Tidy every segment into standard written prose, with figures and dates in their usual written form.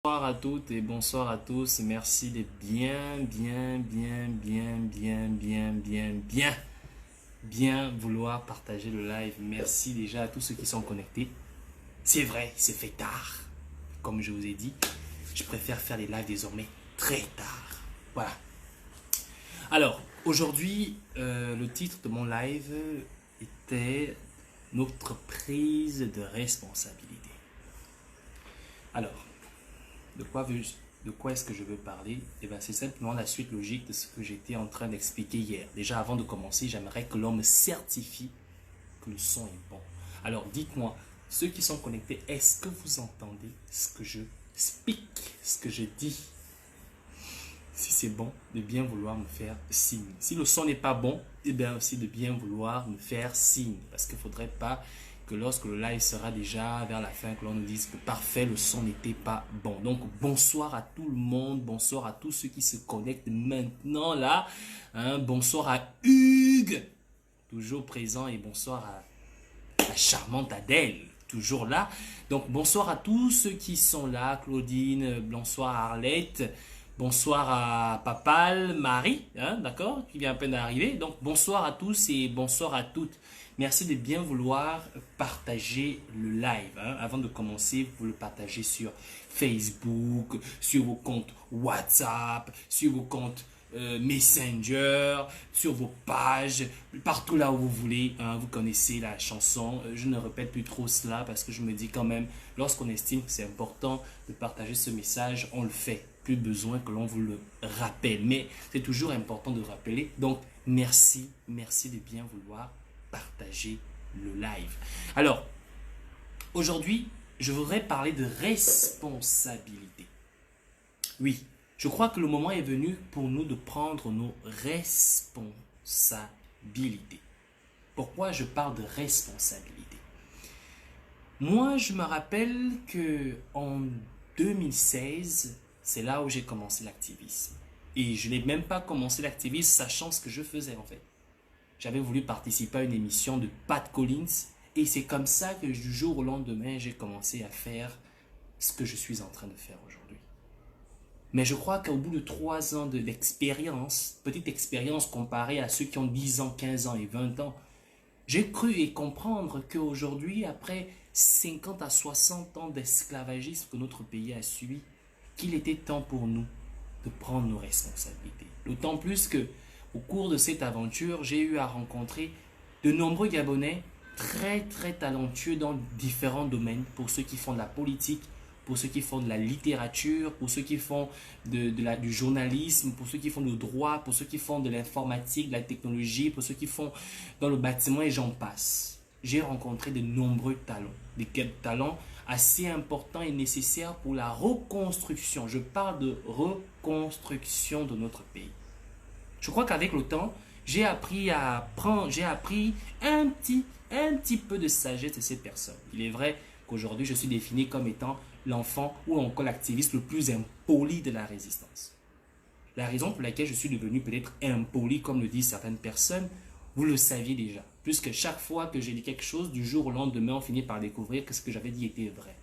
Bonsoir à toutes et bonsoir à tous. Merci de bien vouloir partager le live. Merci déjà à tous ceux qui sont connectés. C'est vrai, c'est fait tard. Comme je vous ai dit, je préfère faire les lives désormais très tard. Voilà. Alors, aujourd'hui, le titre de mon live était notre prise de responsabilité. Alors, de quoi est-ce que je veux parler? Eh bien, c'est simplement la suite logique de ce que j'étais en train d'expliquer hier. Déjà, avant de commencer, j'aimerais que l'on me certifie que le son est bon. Alors, dites-moi, ceux qui sont connectés, est-ce que vous entendez ce que je speak, ce que je dis? Si c'est bon, de bien vouloir me faire signe. Si le son n'est pas bon, eh bien aussi de bien vouloir me faire signe. Parce qu'il ne faudrait pas que lorsque le live sera déjà vers la fin, que l'on nous dise que parfait, le son n'était pas bon. Donc, bonsoir à tout le monde, bonsoir à tous ceux qui se connectent maintenant là. Bonsoir à Hugues, toujours présent, et bonsoir à la charmante Adèle, toujours là. Donc, bonsoir à tous ceux qui sont là, Claudine, bonsoir à Arlette. Bonsoir à Papal, Marie, d'accord, qui vient à peine d'arriver. Donc, bonsoir à tous et bonsoir à toutes. Merci de bien vouloir partager le live. Avant de commencer, vous le partagez sur Facebook, sur vos comptes WhatsApp, sur vos comptes Messenger, sur vos pages, partout là où vous voulez. Vous connaissez la chanson. Je ne répète plus trop cela parce que je me dis quand même, lorsqu'on estime que c'est important de partager ce message, on le fait. Plus besoin que l'on vous le rappelle. Mais c'est toujours important de rappeler. Donc, merci de bien vouloir partager le live. Alors, aujourd'hui, je voudrais parler de responsabilité. Oui, je crois que le moment est venu pour nous de prendre nos responsabilités. Pourquoi je parle de responsabilité? Moi, je me rappelle que en 2016, c'est là où j'ai commencé l'activisme. Et je n'ai même pas commencé l'activisme sachant ce que je faisais en fait. J'avais voulu participer à une émission de Pat Collins et c'est comme ça que du jour au lendemain, j'ai commencé à faire ce que je suis en train de faire aujourd'hui. Mais je crois qu'au bout de 3 ans d'expérience, petite expérience comparée à ceux qui ont 10 ans, 15 ans et 20 ans, j'ai cru et comprendre qu'aujourd'hui, après 50 à 60 ans d'esclavagisme que notre pays a subi, qu'il était temps pour nous de prendre nos responsabilités. D'autant plus que au cours de cette aventure, j'ai eu à rencontrer de nombreux Gabonais très talentueux dans différents domaines, pour ceux qui font de la politique, pour ceux qui font de la littérature, pour ceux qui font du journalisme, pour ceux qui font le droit, pour ceux qui font de l'informatique, de la technologie, pour ceux qui font dans le bâtiment et j'en passe. J'ai rencontré de nombreux talents, des talents assez importants et nécessaires pour la reconstruction. Je parle de reconstruction de notre pays. Je crois qu'avec le temps, j'ai appris un petit peu de sagesse de ces personnes. Il est vrai qu'aujourd'hui, je suis défini comme étant l'enfant ou encore l'activiste le plus impoli de la résistance. La raison pour laquelle je suis devenu peut-être impoli, comme le disent certaines personnes, vous le saviez déjà. Puisque chaque fois que j'ai dit quelque chose, du jour au lendemain, on finit par découvrir que ce que j'avais dit était vrai.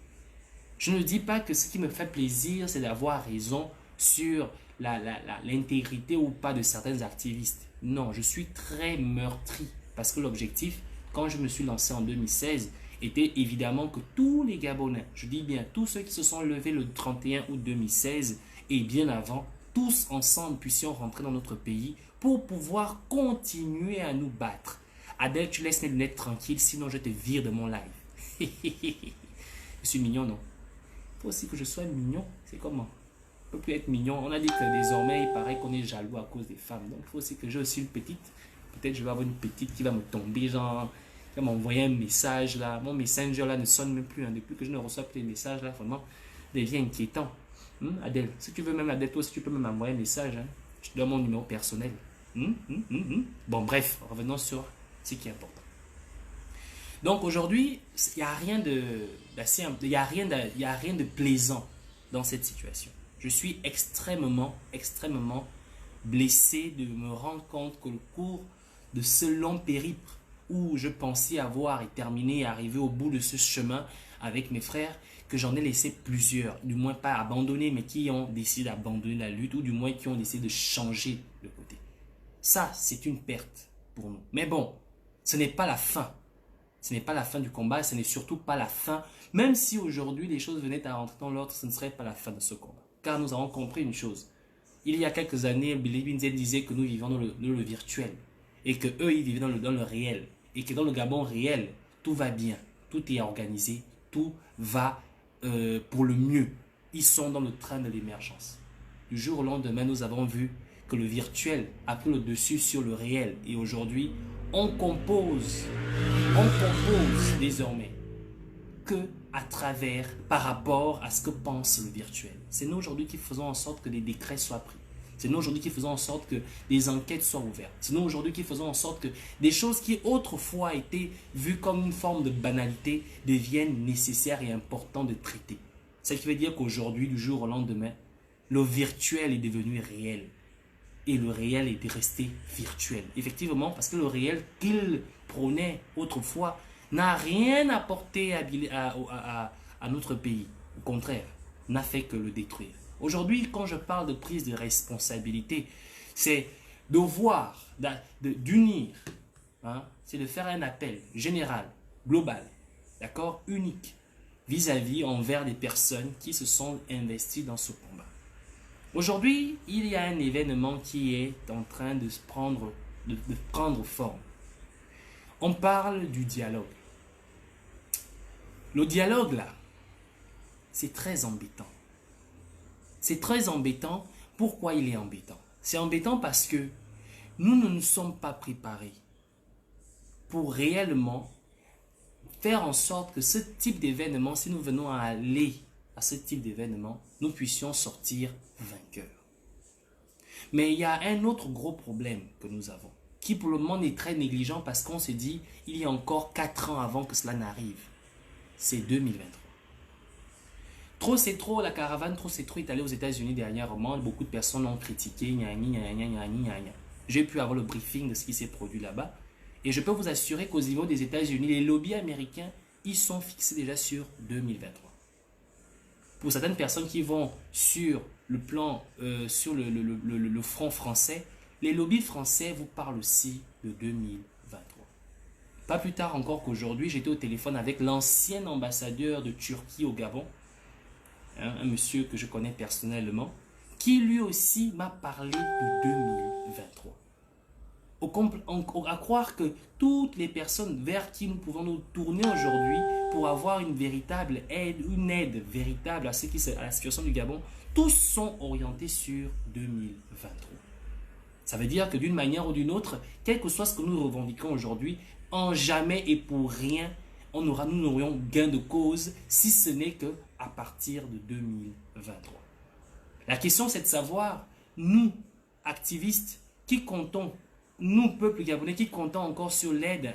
Je ne dis pas que ce qui me fait plaisir, c'est d'avoir raison sur l'intégrité ou pas de certains activistes. Non, je suis très meurtri parce que l'objectif, quand je me suis lancé en 2016, était évidemment que tous les Gabonais, je dis bien tous ceux qui se sont levés le 31 août 2016 et bien avant, tous ensemble puissions rentrer dans notre pays pour pouvoir continuer à nous battre. Adèle, tu laisses mes lunettes tranquilles, sinon je te vire de mon live. Je suis mignon, non? Il faut aussi que je sois mignon. C'est comment? On ne peut plus être mignon. On a dit que désormais, il paraît qu'on est jaloux à cause des femmes. Donc, il faut aussi que j'ai aussi une petite. Peut-être je vais avoir une petite qui va me tomber, genre, qui va m'envoyer un message là. Mon messenger là ne sonne même plus. Depuis que je ne reçois plus les messages là, vraiment, devient inquiétant. Adèle, si tu veux même Adèle, toi, si tu peux même m'envoyer un message, je te donne mon numéro personnel. Bon, bref, revenons sur ce qui est important. Donc aujourd'hui, il n'y a rien de plaisant dans cette situation. Je suis extrêmement blessé de me rendre compte qu'au cours de ce long périple, où je pensais avoir et terminé et arriver au bout de ce chemin avec mes frères, que j'en ai laissé plusieurs, du moins pas abandonnés, mais qui ont décidé d'abandonner la lutte, ou du moins qui ont décidé de changer de côté. Ça, c'est une perte pour nous. Mais bon, ce n'est pas la fin. Ce n'est pas la fin du combat, ce n'est surtout pas la fin. Même si aujourd'hui les choses venaient à rentrer dans l'ordre, ce ne serait pas la fin de ce combat. Car nous avons compris une chose. Il y a quelques années, Billy Binzel disait que nous vivions dans le virtuel. Et que eux, ils vivaient dans le réel. Et que dans le Gabon réel, tout va bien. Tout est organisé. Tout va pour le mieux. Ils sont dans le train de l'émergence. Du jour au lendemain, nous avons vu que le virtuel a pris le dessus sur le réel. Et aujourd'hui, on compose désormais que à travers, par rapport à ce que pense le virtuel. C'est nous aujourd'hui qui faisons en sorte que des décrets soient pris. C'est nous aujourd'hui qui faisons en sorte que des enquêtes soient ouvertes. C'est nous aujourd'hui qui faisons en sorte que des choses qui autrefois étaient vues comme une forme de banalité deviennent nécessaires et importantes de traiter. Ce qui veut dire qu'aujourd'hui, du jour au lendemain, le virtuel est devenu réel. Et le réel est resté virtuel. Effectivement, parce que le réel qu'il prônait autrefois n'a rien apporté à notre pays. Au contraire, n'a fait que le détruire. Aujourd'hui, quand je parle de prise de responsabilité, c'est de voir, d'unir, hein, c'est de faire un appel général, global, d'accord, unique, vis-à-vis envers les personnes qui se sont investies dans ce combat. Aujourd'hui, il y a un événement qui est en train de prendre forme. On parle du dialogue. Le dialogue, là, c'est très embêtant. C'est très embêtant. Pourquoi il est embêtant? C'est embêtant parce que nous ne nous sommes pas préparés pour réellement faire en sorte que ce type d'événement, si nous venons à aller à ce type d'événement, nous puissions sortir vainqueurs. Mais il y a un autre gros problème que nous avons, qui pour le moment est très négligent parce qu'on se dit, il y a encore 4 ans avant que cela n'arrive. C'est 2023. Trop c'est trop, la caravane Trop c'est trop est allée aux États-Unis dernièrement. Beaucoup de personnes l'ont critiqué. J'ai pu avoir le briefing de ce qui s'est produit là-bas. Et je peux vous assurer qu'au niveau des États-Unis, les lobbies américains, ils sont fixés déjà sur 2023. Pour certaines personnes qui vont sur le plan, sur le front français, les lobbies français vous parlent aussi de 2023. Pas plus tard encore qu'aujourd'hui, j'étais au téléphone avec l'ancien ambassadeur de Turquie au Gabon, un monsieur que je connais personnellement, qui lui aussi m'a parlé de 2023. À croire que toutes les personnes vers qui nous pouvons nous tourner aujourd'hui pour avoir une véritable aide, une aide véritable à la situation du Gabon, tous sont orientés sur 2023. Ça veut dire que d'une manière ou d'une autre, quel que soit ce que nous revendiquons aujourd'hui, en jamais et pour rien, nous n'aurions gain de cause si ce n'est que à partir de 2023. La question, c'est de savoir, nous, activistes, qui comptons, nous, peuple gabonais, qui comptons encore sur l'aide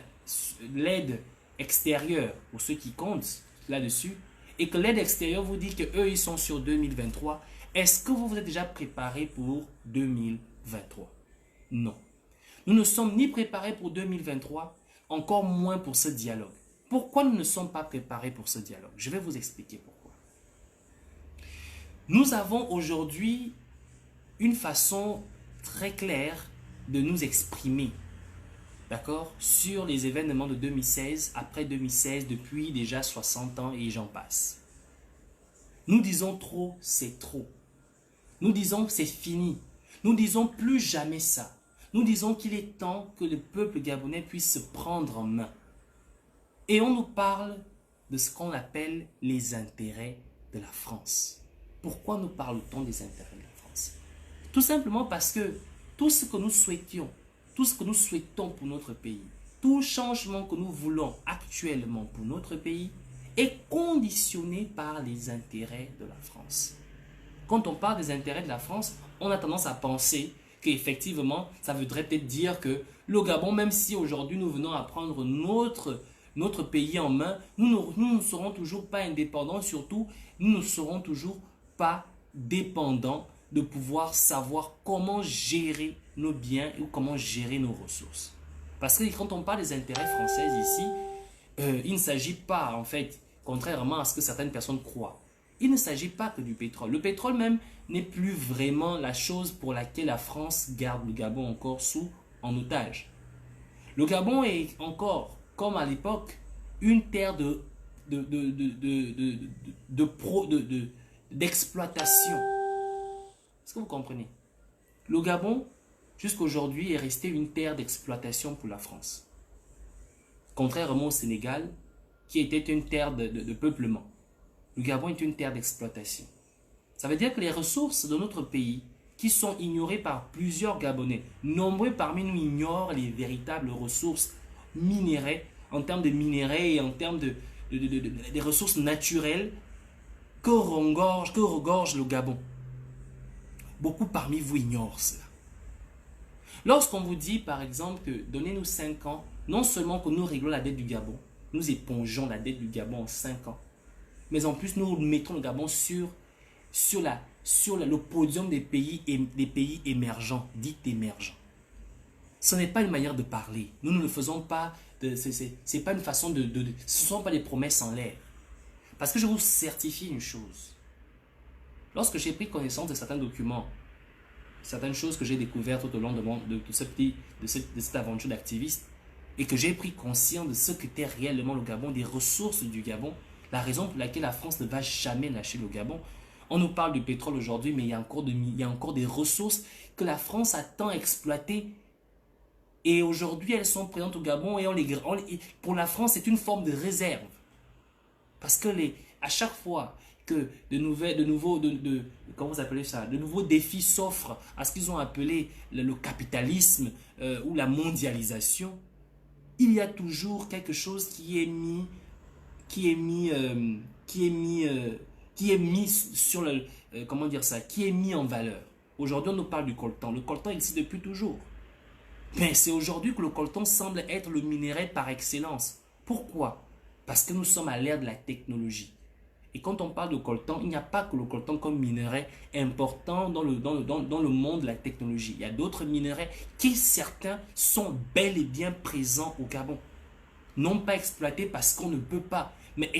extérieure, pour ceux qui comptent là-dessus, et que l'aide extérieure vous dit qu'eux, ils sont sur 2023, est-ce que vous vous êtes déjà préparé pour 2023? Non. Nous ne sommes ni préparés pour 2023, encore moins pour ce dialogue. Pourquoi nous ne sommes pas préparés pour ce dialogue? Je vais vous expliquer pourquoi. Nous avons aujourd'hui une façon très claire de nous exprimer, d'accord, sur les événements de 2016, après 2016, depuis déjà 60 ans et j'en passe. Nous disons trop, c'est trop. Nous disons que c'est fini. Nous disons plus jamais ça. Nous disons qu'il est temps que le peuple gabonais puisse se prendre en main. Et on nous parle de ce qu'on appelle les intérêts de la France. Pourquoi nous parle-t-on des intérêts de la France? Tout simplement parce que tout ce que nous souhaitions, tout ce que nous souhaitons pour notre pays, tout changement que nous voulons actuellement pour notre pays est conditionné par les intérêts de la France. Quand on parle des intérêts de la France, on a tendance à penser qu'effectivement, ça voudrait peut-être dire que le Gabon, même si aujourd'hui nous venons à prendre notre pays en main, nous ne serons toujours pas indépendants, surtout nous ne serons toujours pas dépendants de pouvoir savoir comment gérer nos biens ou comment gérer nos ressources. Parce que quand on parle des intérêts français ici, il ne s'agit pas, en fait, contrairement à ce que certaines personnes croient, il ne s'agit pas que du pétrole. Le pétrole même n'est plus vraiment la chose pour laquelle la France garde le Gabon encore en otage. Le Gabon est encore, comme à l'époque, une terre d'exploitation. Est-ce que vous comprenez? Le Gabon, jusqu'à aujourd'hui, est resté une terre d'exploitation pour la France. Contrairement au Sénégal, qui était une terre de peuplement. Le Gabon est une terre d'exploitation. Ça veut dire que les ressources de notre pays, qui sont ignorées par plusieurs Gabonais, nombreux parmi nous ignorent les véritables ressources minérales, en termes de minerais et en termes des ressources naturelles que regorge le Gabon. Beaucoup parmi vous ignorent cela. Lorsqu'on vous dit, par exemple, que donnez-nous 5 ans, non seulement que nous réglons la dette du Gabon, nous épongeons la dette du Gabon en 5 ans, mais en plus nous mettons le Gabon sur le podium des pays émergents, dits émergents. Ce n'est pas une manière de parler. Nous ne le faisons pas, c'est pas une façon ce ne sont pas des promesses en l'air. Parce que je vous certifie une chose. Lorsque j'ai pris connaissance de certains documents, certaines choses que j'ai découvertes tout au long de cette aventure d'activiste, et que j'ai pris conscience de ce qu'était réellement le Gabon, des ressources du Gabon, la raison pour laquelle la France ne va jamais lâcher le Gabon. On nous parle du pétrole aujourd'hui, mais il y a encore des ressources que la France a tant exploitées. Et aujourd'hui, elles sont présentes au Gabon et pour la France, c'est une forme de réserve. Parce que à chaque fois que de nouveaux défis s'offrent à ce qu'ils ont appelé le capitalisme ou la mondialisation, il y a toujours quelque chose qui est mis en valeur. Aujourd'hui, on nous parle du coltan. Le coltan existe depuis toujours. Mais c'est aujourd'hui que le coltan semble être le minerai par excellence. Pourquoi? Parce que nous sommes à l'ère de la technologie. Et quand on parle de coltan, il n'y a pas que le coltan comme minerai important dans le monde de la technologie. Il y a d'autres minerais qui, certains, sont bel et bien présents au Gabon. Non pas exploités parce qu'on ne peut pas, mais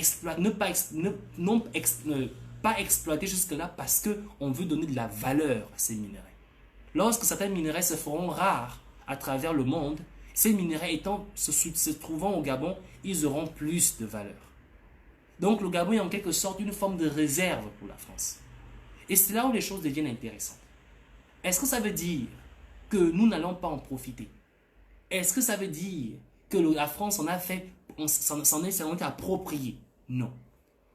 pas exploiter jusque-là parce qu'on veut donner de la valeur à ces minerais. Lorsque certains minerais se feront rares à travers le monde, ces minerais se trouvant au Gabon, ils auront plus de valeur. Donc le Gabon est en quelque sorte une forme de réserve pour la France. Et c'est là où les choses deviennent intéressantes. Est-ce que ça veut dire que nous n'allons pas en profiter? Est-ce que ça veut dire que la France s'en est approprié? Non.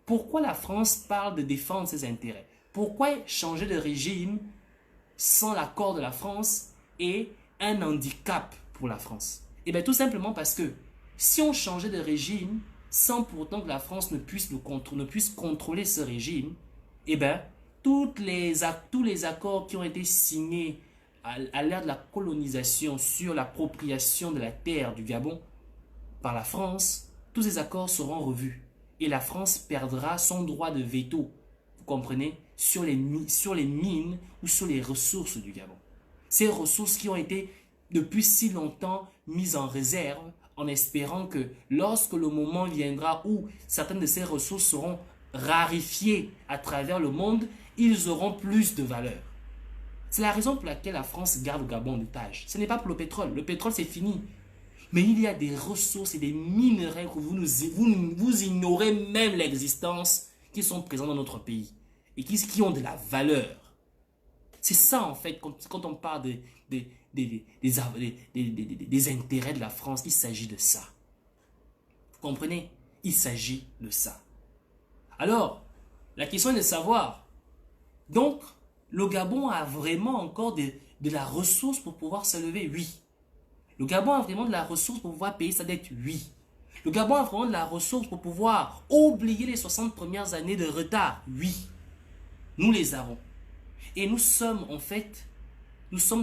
Pourquoi la France parle de défendre ses intérêts? Pourquoi changer de régime sans l'accord de la France est un handicap pour la France? Eh bien tout simplement parce que si on changeait de régime sans pourtant que la France ne puisse contrôler ce régime, eh bien tous les accords qui ont été signés à l'ère de la colonisation sur l'appropriation de la terre du Gabon par la France, tous ces accords seront revus. Et la France perdra son droit de veto, vous comprenez, sur les mines ou sur les ressources du Gabon. Ces ressources qui ont été depuis si longtemps mises en réserve en espérant que lorsque le moment viendra où certaines de ces ressources seront rarifiées à travers le monde, ils auront plus de valeur. C'est la raison pour laquelle la France garde le Gabon en otage. Ce n'est pas pour le pétrole. Le pétrole, c'est fini. Mais il y a des ressources et des minerais que vous ignorez même l'existence qui sont présents dans notre pays et qui ont de la valeur. C'est ça en fait quand on parle des intérêts de la France, il s'agit de ça. Vous comprenez? Il s'agit de ça. Alors, la question est de savoir, donc, le Gabon a vraiment encore de la ressource pour pouvoir se lever? Oui. Le Gabon a vraiment de la ressource pour pouvoir payer sa dette? Oui. Le Gabon a vraiment de la ressource pour pouvoir oublier les 60 premières années de retard? Oui. Nous les avons. Et nous sommes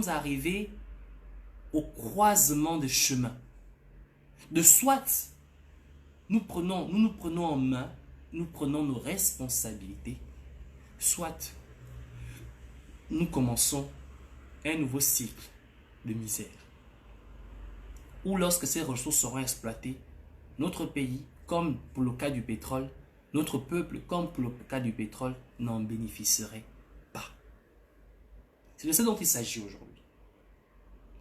arrivés au croisement de chemins. De soit nous nous prenons en main, nous prenons nos responsabilités, soit nous commençons un nouveau cycle de misère. ou lorsque ces ressources seront exploitées, notre pays, comme pour le cas du pétrole, notre peuple, comme pour le cas du pétrole, n'en bénéficierait pas. C'est de ce dont il s'agit aujourd'hui.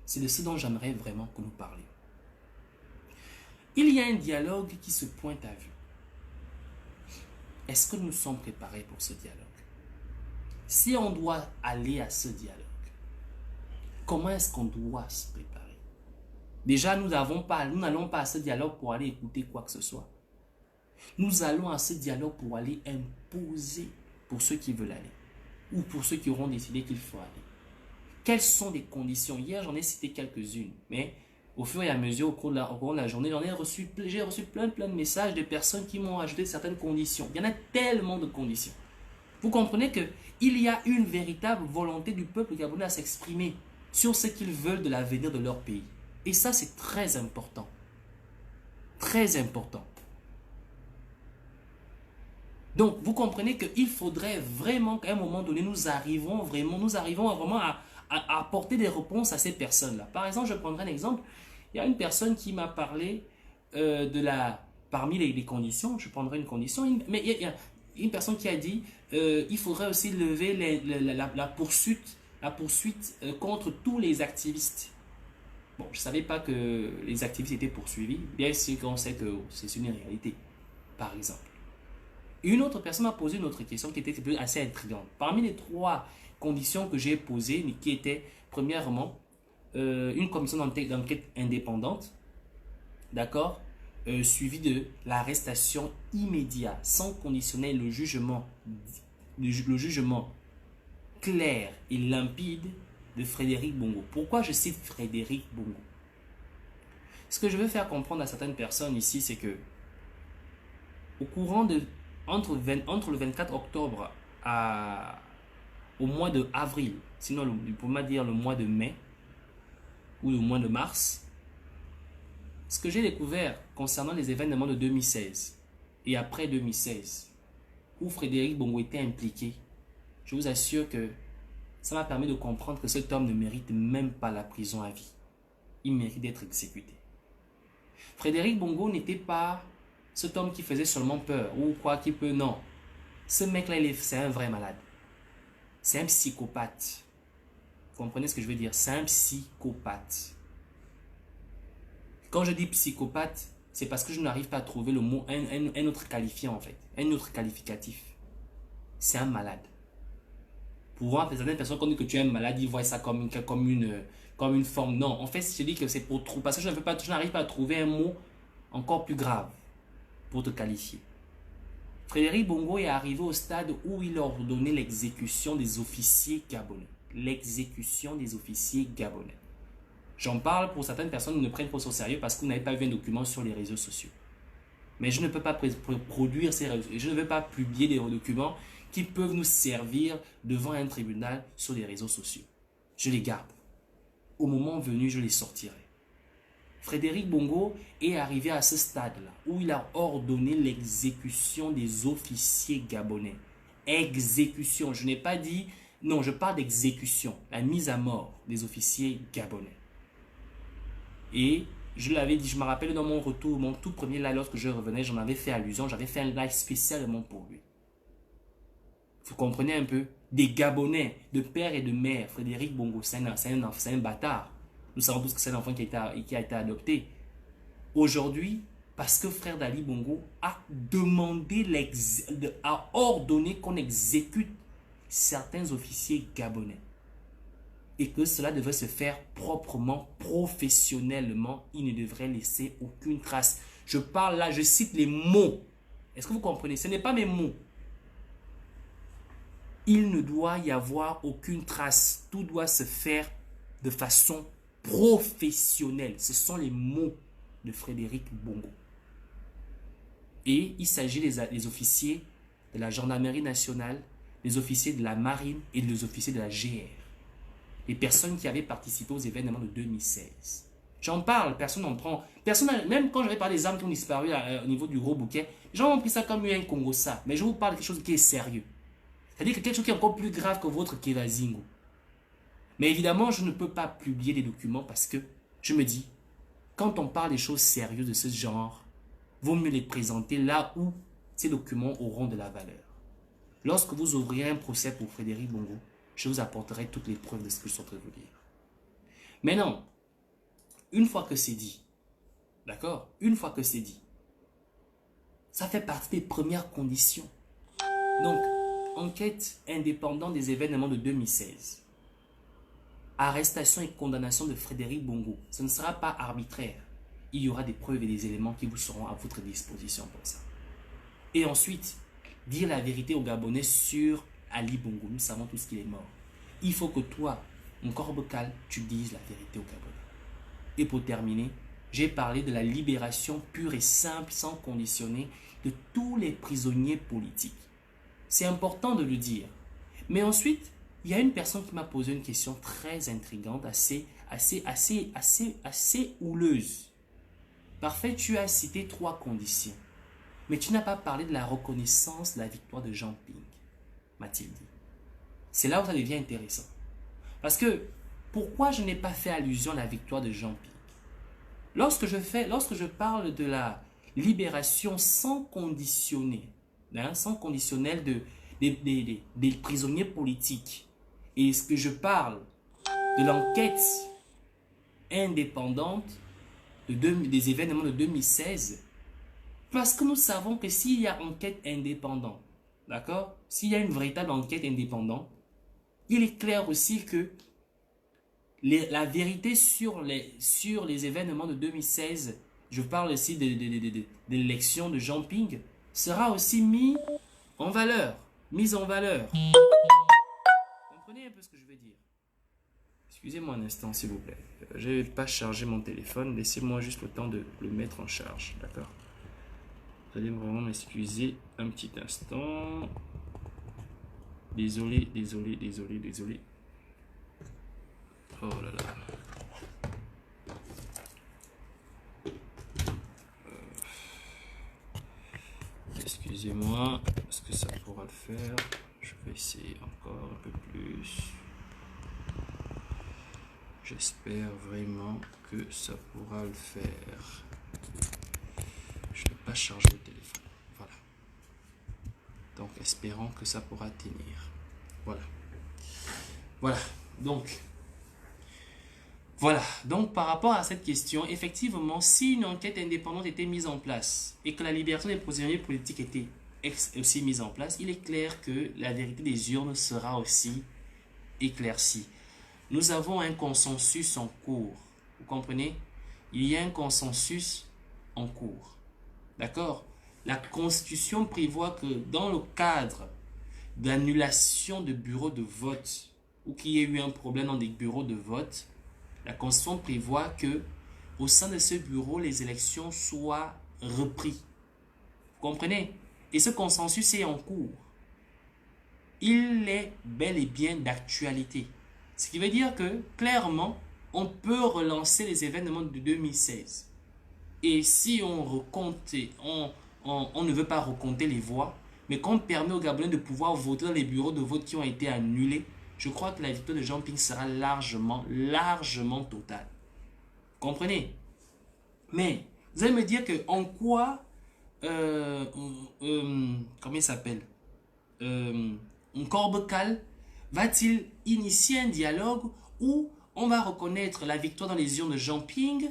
C'est de ce dont j'aimerais vraiment que nous parlions. Il y a un dialogue qui se pointe à vue. Est-ce que nous sommes préparés pour ce dialogue? Si on doit aller à ce dialogue, comment est-ce qu'on doit se préparer? Déjà, nous n'allons pas à ce dialogue pour aller écouter quoi que ce soit. Nous allons à ce dialogue pour aller imposer pour ceux qui veulent aller ou pour ceux qui auront décidé qu'il faut aller. Quelles sont les conditions? Hier, j'en ai cité quelques-unes, mais au fur et à mesure, au cours de la journée, j'ai reçu plein de messages de personnes qui m'ont ajouté certaines conditions. Il y en a tellement de conditions. Vous comprenez qu'il y a une véritable volonté du peuple gabonais à s'exprimer sur ce qu'ils veulent de l'avenir de leur pays. Et ça, c'est très important. Très important. Donc, vous comprenez qu'il faudrait vraiment qu'à un moment donné, nous arrivons vraiment à apporter des réponses à ces personnes-là. Par exemple, je prendrai un exemple. Il y a une personne qui m'a parlé parmi les conditions, je prendrai une condition, mais il y a une personne qui a dit il faudrait aussi lever la poursuite contre tous les activistes. Bon, je ne savais pas que les activistes étaient poursuivis, bien sûr qu'on sait que c'est une réalité, par exemple. Une autre personne m'a posé une autre question qui était assez intrigante. Parmi les 3 conditions que j'ai posées, qui étaient, premièrement, une commission d'enquête indépendante, d'accord, suivie de l'arrestation immédiate, sans conditionner le jugement clair et limpide de Frédéric Bongo. Pourquoi je cite Frédéric Bongo? Ce que je veux faire comprendre à certaines personnes ici, c'est que au courant de entre le 24 octobre au mois de avril, sinon pour moi dire le mois de mai ou le mois de mars, ce que j'ai découvert concernant les événements de 2016 et après 2016, où Frédéric Bongo était impliqué, je vous assure que ça m'a permis de comprendre que cet homme ne mérite même pas la prison à vie. Il mérite d'être exécuté. Frédéric Bongo n'était pas cet homme qui faisait seulement peur ou quoi qu'il peut, non. Ce mec-là, c'est un vrai malade. C'est un psychopathe. Vous comprenez ce que je veux dire? C'est un psychopathe. Quand je dis psychopathe, c'est parce que je n'arrive pas à trouver le mot, un autre qualifiant en fait, un autre qualificatif. C'est un malade. Pour moi, certaines personnes qui disent que tu es un malade, ils voient ça comme une forme. Non, en fait, je dis que c'est pour trop, parce que je n'arrive pas à trouver un mot encore plus grave pour te qualifier. Frédéric Bongo est arrivé au stade où il a ordonné l'exécution des officiers gabonais. L'exécution des officiers gabonais. J'en parle pour certaines personnes qui ne prennent pas ça au sérieux parce que vous n'avez pas vu un document sur les réseaux sociaux. Mais je ne peux pas produire ces réseaux, je ne veux pas publier des documents qui peuvent nous servir devant un tribunal sur les réseaux sociaux. Je les garde. Au moment venu, je les sortirai. Frédéric Bongo est arrivé à ce stade-là où il a ordonné l'exécution des officiers gabonais. Exécution, je n'ai pas dit, non, je parle d'exécution, la mise à mort des officiers gabonais. Et je l'avais dit, je me rappelle dans mon retour, mon tout premier live lorsque je revenais, j'en avais fait allusion, j'avais fait un live spécialement pour lui. Vous comprenez un peu? Des Gabonais, de père et de mère, Frédéric Bongo, c'est un bâtard. Nous savons tous que c'est un enfant qui a été adopté. Aujourd'hui, parce que frère Dali Bongo a demandé, a ordonné qu'on exécute certains officiers gabonais. Et que cela devait se faire proprement, professionnellement. Il ne devrait laisser aucune trace. Je parle là, je cite les mots. Est-ce que vous comprenez? Ce n'est pas mes mots. Il ne doit y avoir aucune trace. Tout doit se faire de façon professionnelle. Ce sont les mots de Frédéric Bongo. Et il s'agit des officiers de la gendarmerie nationale, des officiers de la marine et des officiers de la GR. Les personnes qui avaient participé aux événements de 2016. J'en parle, personne n'en prend. Même quand j'avais parlé des armes qui ont disparu au niveau du gros bouquet, les gens ont pris ça comme un Congo ça. Mais je vous parle de quelque chose qui est sérieux. C'est-à-dire que quelque chose qui est encore plus grave que votre Kevazingo. Mais évidemment, je ne peux pas publier des documents parce que je me dis, quand on parle des choses sérieuses de ce genre, vaut mieux les présenter là où ces documents auront de la valeur. Lorsque vous ouvrirez un procès pour Frédéric Bongo, je vous apporterai toutes les preuves de ce que je suis en train de vous dire. Maintenant, une fois que c'est dit, d'accord? Une fois que c'est dit, ça fait partie des premières conditions. Donc, enquête indépendante des événements de 2016. Arrestation et condamnation de Frédéric Bongo. Ce ne sera pas arbitraire. Il y aura des preuves et des éléments qui vous seront à votre disposition pour ça. Et ensuite, dire la vérité aux Gabonais sur Ali Bongo. Nous savons tous qu'il est mort. Il faut que toi, mon corbecal, tu dises la vérité aux Gabonais. Et pour terminer, j'ai parlé de la libération pure et simple, sans conditionner, de tous les prisonniers politiques. C'est important de le dire. Mais ensuite, il y a une personne qui m'a posé une question très intrigante, assez houleuse. Parfait, tu as cité 3 conditions. Mais tu n'as pas parlé de la reconnaissance de la victoire de Jean Ping, m'a-t-il dit. C'est là où ça devient intéressant. Parce que, pourquoi je n'ai pas fait allusion à la victoire de Jean Ping? Lorsque je parle de la libération sans conditionner, sans conditionnel des prisonniers politiques, et ce que je parle de l'enquête indépendante des événements de 2016, parce que nous savons que s'il y a enquête indépendante, d'accord, s'il y a une véritable enquête indépendante, il est clair aussi que la vérité sur les événements de 2016, je parle aussi de l'élection de Jean Ping, sera aussi mise en valeur. Comprenez un peu ce que je veux dire? Excusez-moi un instant, s'il vous plaît. Je ne vais pas charger mon téléphone. Laissez-moi juste le temps de le mettre en charge. D'accord? Vous allez vraiment m'excuser un petit instant. Désolé. Oh là là. Excusez-moi. Est-ce que ça pourra le faire? Je vais essayer encore un peu plus. J'espère vraiment que ça pourra le faire. Je ne vais pas charger le téléphone. Voilà. Donc, espérons que ça pourra tenir. Voilà. Donc, par rapport à cette question, effectivement, si une enquête indépendante était mise en place et que la libération des prisonniers politiques était aussi mise en place, il est clair que la vérité des urnes sera aussi éclaircie. Nous avons un consensus en cours. Vous comprenez? Il y a un consensus en cours. D'accord? La Constitution prévoit que dans le cadre d'annulation de bureaux de vote ou qu'il y ait eu un problème dans des bureaux de vote, la Constitution prévoit que au sein de ce bureau, les élections soient reprises. Vous comprenez? Et ce consensus est en cours. Il est bel et bien d'actualité. Ce qui veut dire que, clairement, on peut relancer les événements de 2016. Et si on recompte, on ne veut pas recompter les voix, mais qu'on permet aux Gabonais de pouvoir voter dans les bureaux de vote qui ont été annulés, je crois que la victoire de Jean Ping sera largement totale. Comprenez? Mais, vous allez me dire que en quoi, comment il s'appelle? Corbecal va-t-il initier un dialogue où on va reconnaître la victoire dans les urnes de Jean Ping,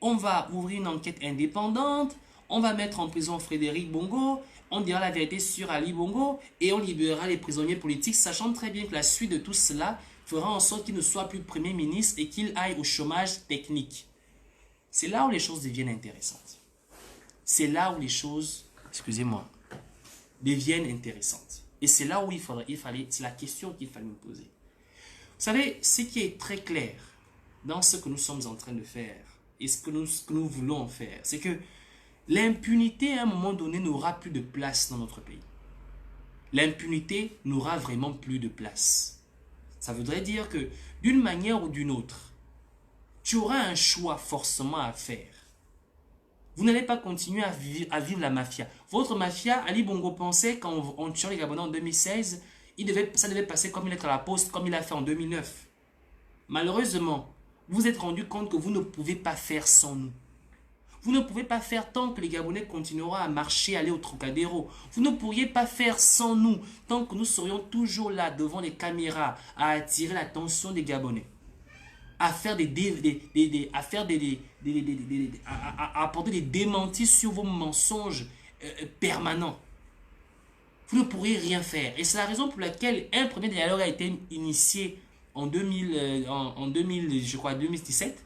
on va ouvrir une enquête indépendante, on va mettre en prison Frédéric Bongo, on dira la vérité sur Ali Bongo et on libérera les prisonniers politiques, sachant très bien que la suite de tout cela fera en sorte qu'il ne soit plus Premier ministre et qu'il aille au chômage technique. C'est là où les choses deviennent intéressantes. C'est là où les choses, excusez-moi, deviennent intéressantes. Et c'est là où c'est la question qu'il fallait me poser. Vous savez, ce qui est très clair dans ce que nous sommes en train de faire et ce que nous voulons faire, c'est que l'impunité à un moment donné n'aura plus de place dans notre pays. L'impunité n'aura vraiment plus de place. Ça voudrait dire que d'une manière ou d'une autre, tu auras un choix forcément à faire. Vous n'allez pas continuer à vivre la mafia. Votre mafia, Ali Bongo pensait quand on tuait les Gabonais en 2016, ça devait passer comme une lettre à la poste, comme il a fait en 2009. Malheureusement, vous vous êtes rendu compte que vous ne pouvez pas faire sans nous. Vous ne pouvez pas faire tant que les Gabonais continueront à marcher, aller au Trocadéro. Vous ne pourriez pas faire sans nous, tant que nous serions toujours là devant les caméras, à attirer l'attention des Gabonais, à faire à apporter des démentis sur vos mensonges permanents. Vous ne pourriez rien faire. Et c'est la raison pour laquelle un premier dialogue a été initié en 2000, je crois 2017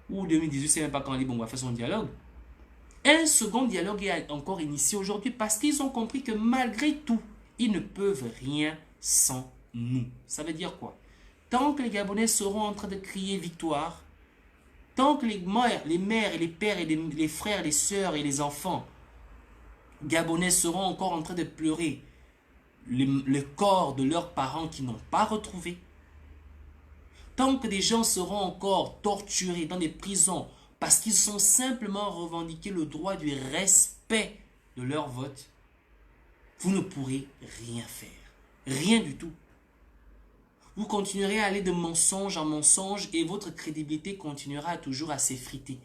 ou 2018, je ne sais même pas quand Ali Bongo a fait son dialogue. Un second dialogue est encore initié aujourd'hui parce qu'ils ont compris que malgré tout, ils ne peuvent rien sans nous. Ça veut dire quoi? Tant que les Gabonais seront en train de crier victoire, tant que les mères et les pères et les frères, les sœurs et les enfants Gabonais seront encore en train de pleurer le corps de leurs parents qui n'ont pas retrouvé, tant que des gens seront encore torturés dans des prisons parce qu'ils sont simplement revendiqué le droit du respect de leur vote, vous ne pourrez rien faire. Rien du tout. Vous continuerez à aller de mensonge en mensonge et votre crédibilité continuera toujours à s'effriter.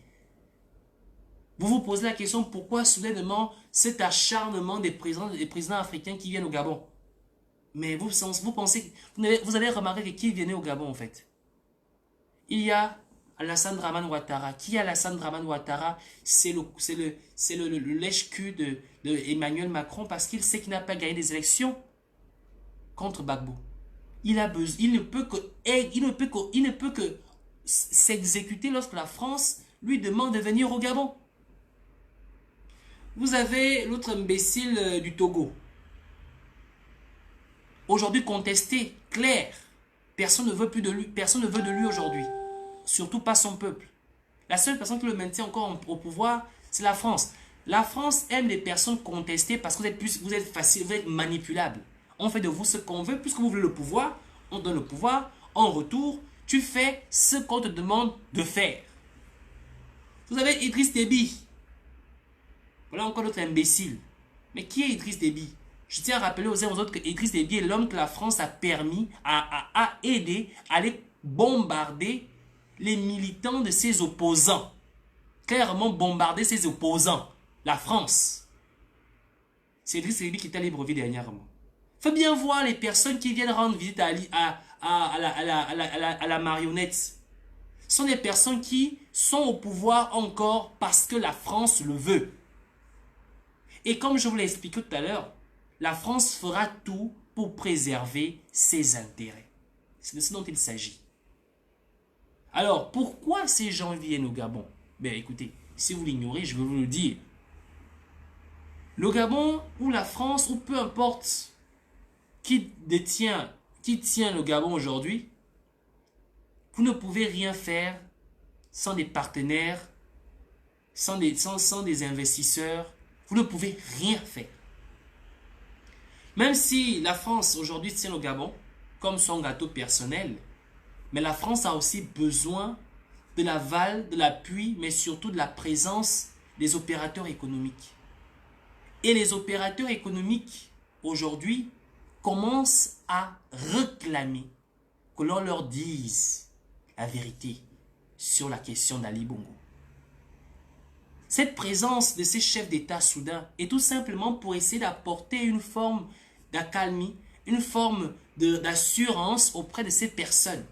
Vous vous posez la question pourquoi soudainement cet acharnement des présidents africains qui viennent au Gabon. Mais vous pensez, vous avez remarqué que qui venait au Gabon en fait. Il y a Alassane Dramane Ouattara. Qui est Alassane Dramane Ouattara? C'est le lèche-cul de Emmanuel Macron parce qu'il sait qu'il n'a pas gagné des élections contre Gbagbo. Il ne peut que s'exécuter lorsque la France lui demande de venir au Gabon. Vous avez l'autre imbécile du Togo. Aujourd'hui contesté, clair. Personne ne veut plus de lui. Personne ne veut de lui aujourd'hui. Surtout pas son peuple. La seule personne qui le maintient encore au pouvoir, c'est la France. La France aime les personnes contestées parce que vous êtes facile, vous êtes manipulable. On fait de vous ce qu'on veut, puisque vous voulez le pouvoir, on donne le pouvoir. En retour, tu fais ce qu'on te demande de faire. Vous avez Idriss Déby. Voilà encore notre imbécile. Mais qui est Idriss Déby? Je tiens à rappeler aux uns aux autres que Idriss Déby est l'homme que la France a permis, a aidé à aller bombarder les militants de ses opposants. Clairement bombarder ses opposants. La France. C'est Idriss Déby qui est à Libreville dernièrement. Faut bien voir les personnes qui viennent rendre visite à la marionnette. Ce sont des personnes qui sont au pouvoir encore parce que la France le veut. Et comme je vous l'ai expliqué tout à l'heure, la France fera tout pour préserver ses intérêts. C'est de ce dont il s'agit. Alors, pourquoi ces gens viennent au Gabon? Ben écoutez, si vous l'ignorez, je vais vous le dire. Le Gabon ou la France, ou peu importe qui tient le Gabon aujourd'hui, vous ne pouvez rien faire sans des partenaires, sans des investisseurs. Vous ne pouvez rien faire. Même si la France aujourd'hui tient le Gabon comme son gâteau personnel, mais la France a aussi besoin de l'aval, de l'appui, mais surtout de la présence des opérateurs économiques. Et les opérateurs économiques aujourd'hui commencent à réclamer que l'on leur dise la vérité sur la question d'Ali Bongo. Cette présence de ces chefs d'État soudains est tout simplement pour essayer d'apporter une forme d'accalmie, une forme d'assurance auprès de ces personnes.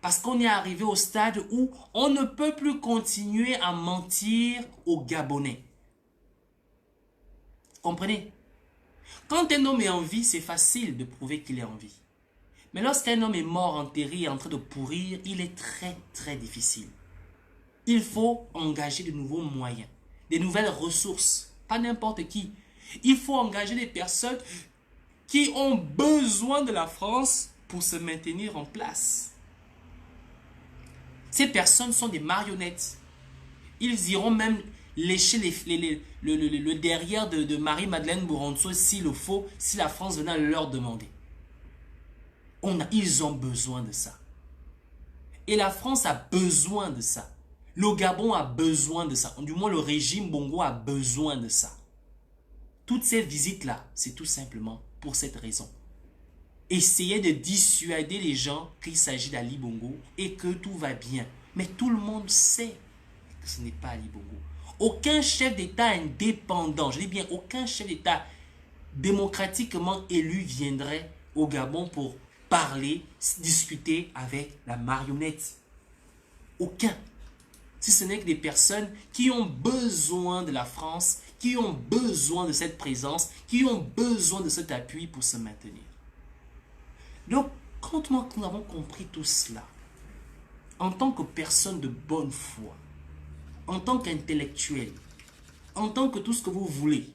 Parce qu'on est arrivé au stade où on ne peut plus continuer à mentir aux Gabonais. Comprenez? Quand un homme est en vie, c'est facile de prouver qu'il est en vie. Mais lorsqu'un homme est mort, enterré et en train de pourrir, il est très très difficile. Il faut engager de nouveaux moyens, des nouvelles ressources, pas n'importe qui. Il faut engager des personnes qui ont besoin de la France pour se maintenir en place. Ces personnes sont des marionnettes. Ils iront même lécher le derrière de Marie-Madeleine Bouronso s'il le faut, si la France venait à leur demander. Ils ont besoin de ça. Et la France a besoin de ça. Le Gabon a besoin de ça. Du moins, le régime Bongo a besoin de ça. Toutes ces visites-là, c'est tout simplement pour cette raison. Essayer de dissuader les gens qu'il s'agit d'Ali Bongo et que tout va bien. Mais tout le monde sait que ce n'est pas Ali Bongo. Aucun chef d'État indépendant, je dis bien aucun chef d'État démocratiquement élu viendrait au Gabon pour parler, discuter avec la marionnette. Aucun. Si ce n'est que des personnes qui ont besoin de la France, qui ont besoin de cette présence, qui ont besoin de cet appui pour se maintenir. Donc, quand nous avons compris tout cela, en tant que personne de bonne foi, en tant qu'intellectuel, en tant que tout ce que vous voulez,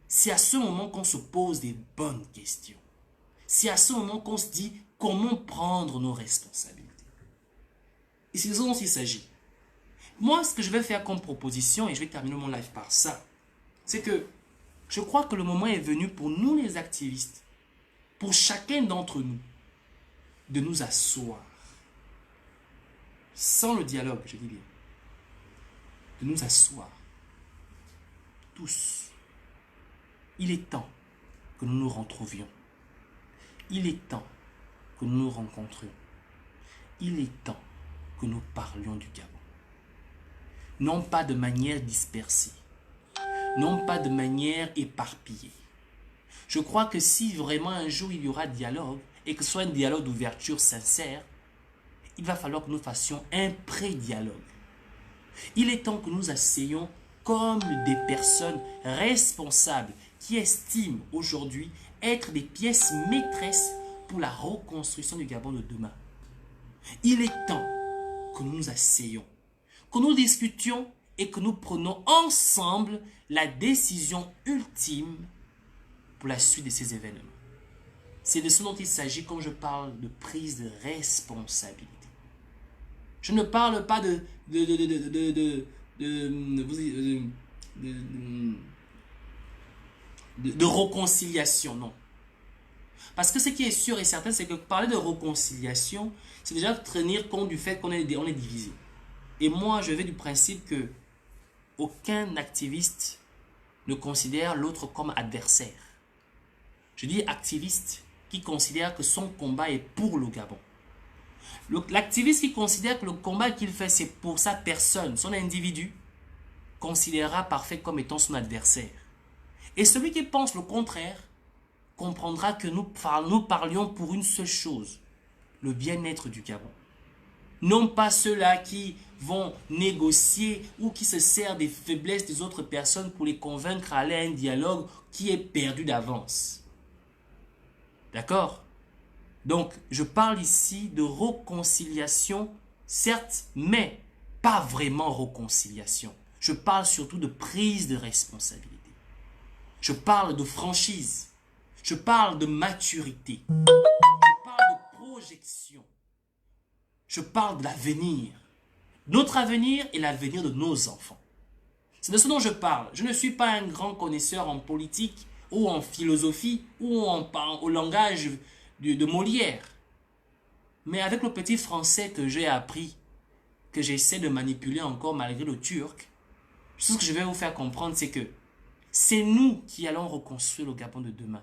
c'est à ce moment qu'on se pose des bonnes questions. C'est à ce moment qu'on se dit comment prendre nos responsabilités. Et c'est de ce dont il s'agit. Moi, ce que je vais faire comme proposition, et je vais terminer mon live par ça, c'est que je crois que le moment est venu pour nous les activistes, pour chacun d'entre nous, de nous asseoir, sans le dialogue, je dis bien, de nous asseoir, tous. Il est temps que nous nous retrouvions. Il est temps que nous nous rencontrions. Il est temps que nous parlions du Gabon. Non pas de manière dispersée, non pas de manière éparpillée. Je crois que si vraiment un jour il y aura dialogue, et que ce soit un dialogue d'ouverture sincère, il va falloir que nous fassions un pré-dialogue. Il est temps que nous asseyions comme des personnes responsables qui estiment aujourd'hui être des pièces maîtresses pour la reconstruction du Gabon de demain. Il est temps que nous nous asseyions, que nous discutions et que nous prenions ensemble la décision ultime pour la suite de ces événements. C'est de ce dont il s'agit quand je parle de prise de responsabilité. Je ne parle pas de réconciliation, non. Parce que ce qui est sûr et certain, c'est que parler de réconciliation, c'est déjà tenir compte du fait qu'on est divisé. Et moi, je vais du principe que aucun activiste ne considère l'autre comme adversaire. Je dis activiste qui considère que son combat est pour le Gabon. L'activiste qui considère que le combat qu'il fait, c'est pour sa personne, son individu, considérera parfait comme étant son adversaire. Et celui qui pense le contraire comprendra que nous parlions pour une seule chose, le bien-être du Gabon. Non pas ceux-là qui vont négocier ou qui se servent des faiblesses des autres personnes pour les convaincre à aller à un dialogue qui est perdu d'avance. D'accord? Donc, je parle ici de réconciliation, certes, mais pas vraiment réconciliation. Je parle surtout de prise de responsabilité. Je parle de franchise. Je parle de maturité. Je parle de projection. Je parle de l'avenir. Notre avenir et l'avenir de nos enfants. C'est de ce dont je parle. Je ne suis pas un grand connaisseur en politique ou en philosophie ou au langage de Molière. Mais avec le petit français que j'ai appris, que j'essaie de manipuler encore malgré le turc, ce que je vais vous faire comprendre, c'est que c'est nous qui allons reconstruire le Gabon de demain.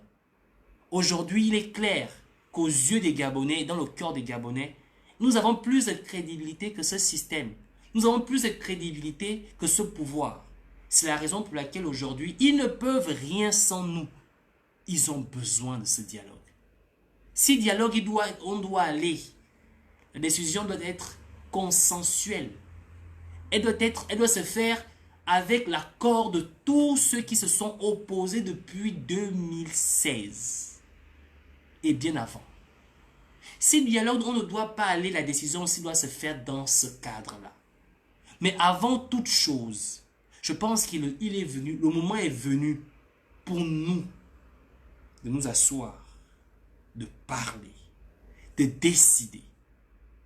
Aujourd'hui, il est clair qu'aux yeux des Gabonais, dans le cœur des Gabonais, nous avons plus de crédibilité que ce système. Nous avons plus de crédibilité que ce pouvoir. C'est la raison pour laquelle aujourd'hui, ils ne peuvent rien sans nous. Ils ont besoin de ce dialogue. Si dialogue, on doit aller. La décision doit être consensuelle. Elle doit se faire avec l'accord de tous ceux qui se sont opposés depuis 2016 et bien avant. Si dialogue, on ne doit pas aller, la décision aussi doit se faire dans ce cadre-là. Mais avant toute chose, je pense qu'il est venu, le moment est venu pour nous de nous asseoir, de parler, de décider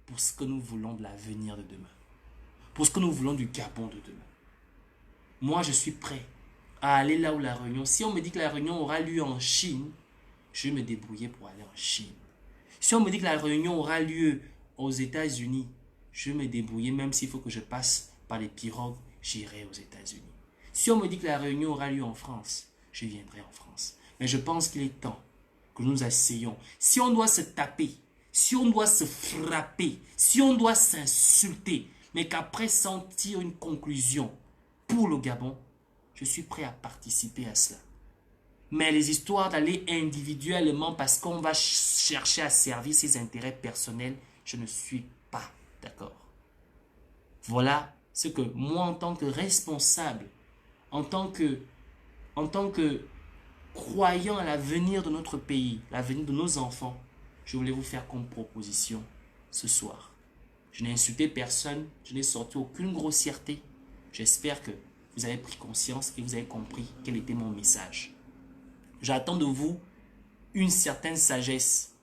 pour ce que nous voulons de l'avenir de demain, pour ce que nous voulons du Gabon de demain. Moi, je suis prêt à aller là où la réunion, si on me dit que la réunion aura lieu en Chine, je vais me débrouiller pour aller en Chine. Si on me dit que la réunion aura lieu aux États-Unis, je vais me débrouiller, même s'il faut que je passe par les pirogues, j'irai aux États-Unis. Si on me dit que la réunion aura lieu en France, je viendrai en France. Mais je pense qu'il est temps que nous asseyions. Si on doit se taper, si on doit se frapper, si on doit s'insulter, mais qu'après sentir une conclusion pour le Gabon, je suis prêt à participer à cela. Mais les histoires d'aller individuellement parce qu'on va chercher à servir ses intérêts personnels, je ne suis pas d'accord. Voilà ce que moi, en tant que responsable, en tant que croyant à l'avenir de notre pays, l'avenir de nos enfants, je voulais vous faire comme proposition ce soir. Je n'ai insulté personne, je n'ai sorti aucune grossièreté. J'espère que vous avez pris conscience et vous avez compris quel était mon message. J'attends de vous une certaine sagesse.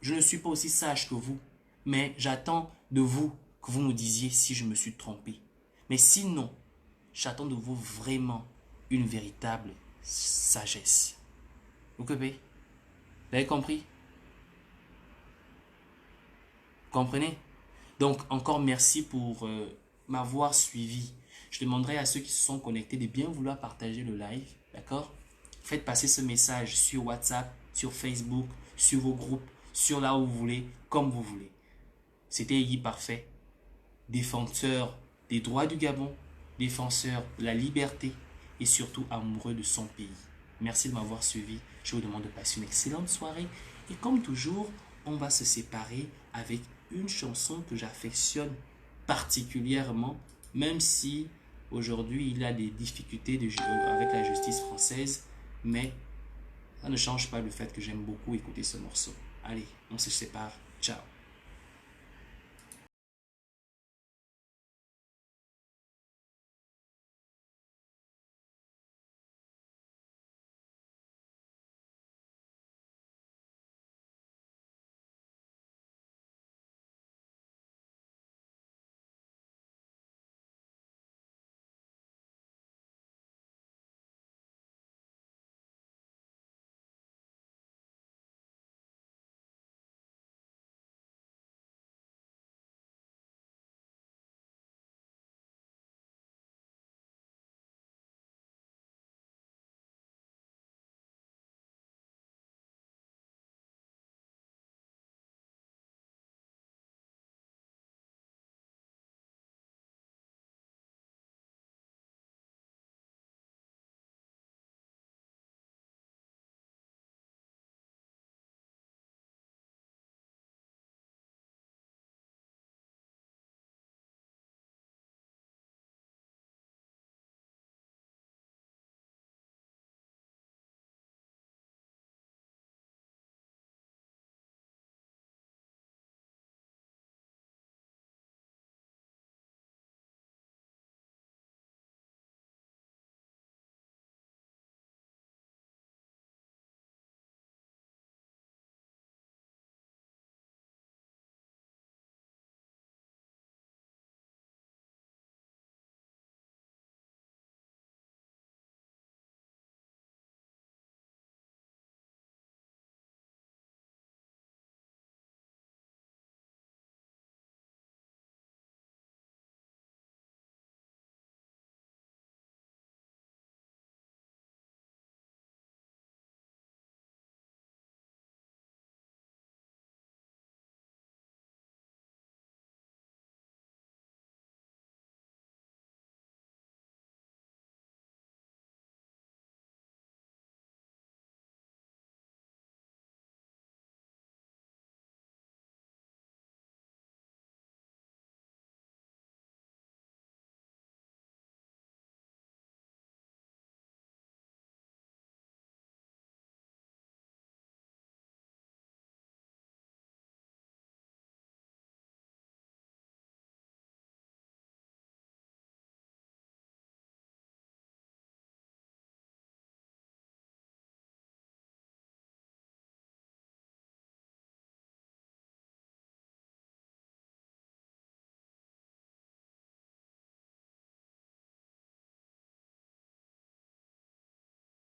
Je ne suis pas aussi sage que vous, mais j'attends de vous que vous me disiez si je me suis trompé. Mais sinon, j'attends de vous vraiment une véritable sagesse. Vous comprenez? Vous avez compris? Comprenez? Donc, encore merci pour m'avoir suivi. Je demanderai à ceux qui se sont connectés de bien vouloir partager le live. D'accord? Faites passer ce message sur WhatsApp, sur Facebook, sur vos groupes, sur là où vous voulez, comme vous voulez. C'était Iggy Parfait, défenseur des droits du Gabon, défenseur de la liberté et surtout amoureux de son pays. Merci de m'avoir suivi. Je vous demande de passer une excellente soirée. Et comme toujours, on va se séparer avec une chanson que j'affectionne particulièrement, même si aujourd'hui il y a des difficultés avec la justice française, mais ça ne change pas le fait que j'aime beaucoup écouter ce morceau. Allez, on se sépare. Ciao.